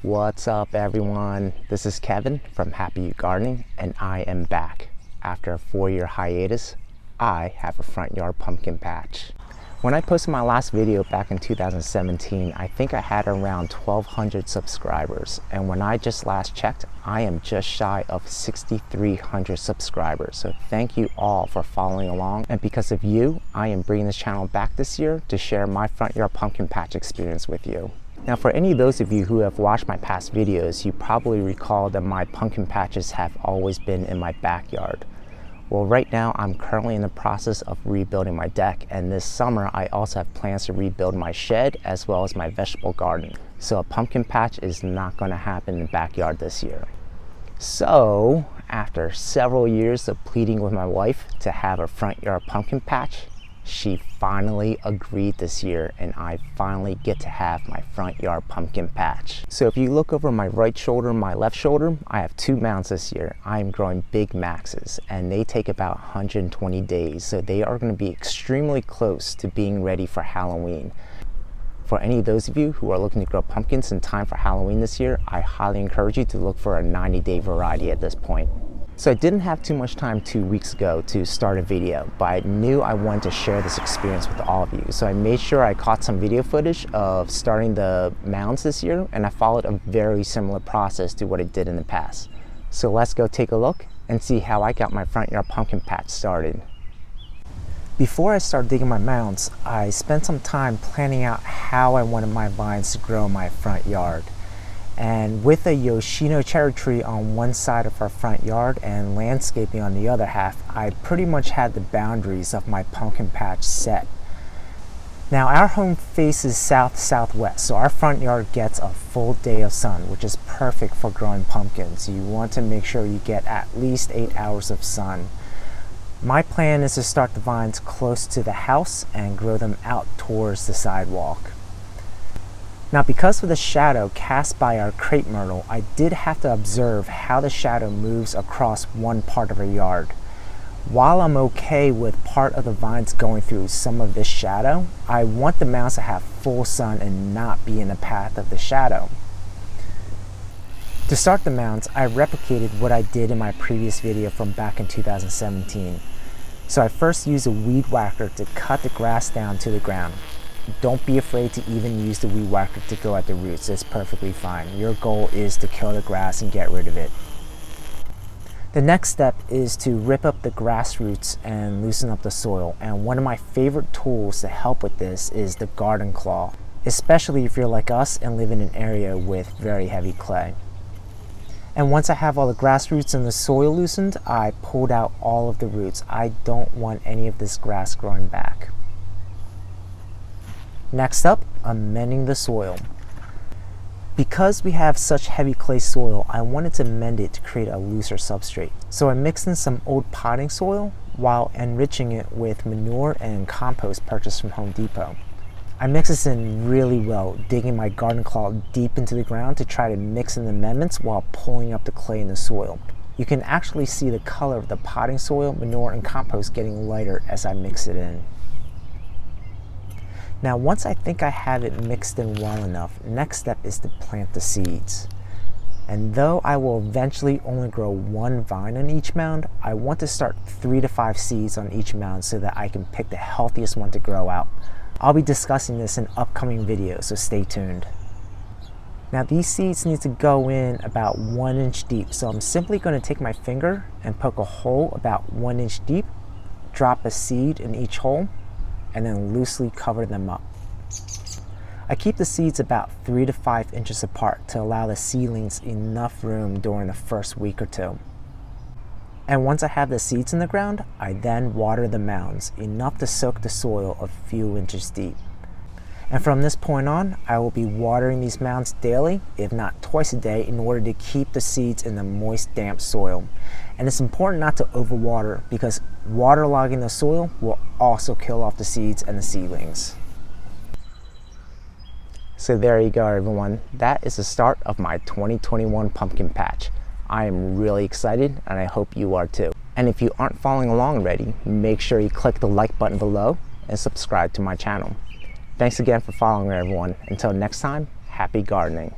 What's up everyone? This is Kevin from Hapayu Gardening and I am back. After a 4-year hiatus, I have a front yard pumpkin patch. When I posted my last video back in 2017, I think I had around 1,200 subscribers. And when I just last checked, I am just shy of 6,300 subscribers. So thank you all for following along. And because of you, I am bringing this channel back this year to share my front yard pumpkin patch experience with you. Now for any of those of you who have watched my past videos, you probably recall that my pumpkin patches have always been in my backyard. Well, right now I'm currently in the process of rebuilding my deck, and this summer I also have plans to rebuild my shed as well as my vegetable garden. So a pumpkin patch is not going to happen in the backyard this year. So after several years of pleading with my wife to have a front yard pumpkin patch, she finally agreed this year, and I finally get to have my front yard pumpkin patch. So if you look over my right shoulder and my left shoulder, I have 2 mounds this year. I am growing big maxes and they take about 120 days. So they are going to be extremely close to being ready for Halloween. For any of those of you who are looking to grow pumpkins in time for Halloween this year, I highly encourage you to look for a 90-day variety at this point. So I didn't have too much time 2 weeks ago to start a video, but I knew I wanted to share this experience with all of you. So I made sure I caught some video footage of starting the mounds this year, and I followed a very similar process to what I did in the past. So let's go take a look and see how I got my front yard pumpkin patch started. Before I started digging my mounds, I spent some time planning out how I wanted my vines to grow in my front yard. And with a Yoshino cherry tree on one side of our front yard and landscaping on the other half, I pretty much had the boundaries of my pumpkin patch set. Now our home faces south-southwest, so our front yard gets a full day of sun, which is perfect for growing pumpkins. You want to make sure you get at least 8 hours of sun. My plan is to start the vines close to the house and grow them out towards the sidewalk. Now because of the shadow cast by our crepe myrtle, I did have to observe how the shadow moves across one part of our yard. While I'm okay with part of the vines going through some of this shadow, I want the mounds to have full sun and not be in the path of the shadow. To start the mounds, I replicated what I did in my previous video from back in 2017. So I first used a weed whacker to cut the grass down to the ground. Don't be afraid to even use the weed whacker to go at the roots. It's perfectly fine. Your goal is to kill the grass and get rid of it. The next step is to rip up the grass roots and loosen up the soil. And one of my favorite tools to help with this is the garden claw, especially if you're like us and live in an area with very heavy clay. And once I have all the grass roots and the soil loosened, I pulled out all of the roots. I don't want any of this grass growing back. Next up, amending the soil. Because we have such heavy clay soil, I wanted to amend it to create a looser substrate. So I mixed in some old potting soil while enriching it with manure and compost purchased from Home Depot. I mixed this in really well, digging my garden claw deep into the ground to try to mix in the amendments while pulling up the clay in the soil. You can actually see the color of the potting soil, manure, and compost getting lighter as I mix it in. Now once I think I have it mixed in well enough, next step is to plant the seeds. And though I will eventually only grow 1 vine on each mound, I want to start 3 to 5 seeds on each mound so that I can pick the healthiest one to grow out. I'll be discussing this in upcoming videos, so stay tuned. Now these seeds need to go in about 1 inch deep, so I'm simply going to take my finger and poke a hole about 1 inch deep, drop a seed in each hole, and then loosely cover them up. I keep the seeds about 3 to 5 inches apart to allow the seedlings enough room during the first week or 2. And once I have the seeds in the ground, I then water the mounds, enough to soak the soil a few inches deep. And from this point on, I will be watering these mounds daily, if not twice a day, in order to keep the seeds in the moist, damp soil. And it's important not to overwater, because waterlogging the soil will also kill off the seeds and the seedlings. So there you go everyone, that is the start of my 2021 pumpkin patch. I am really excited and I hope you are too. And if you aren't following along already, make sure you click the like button below and subscribe to my channel. Thanks again for following everyone. Until next time, happy gardening.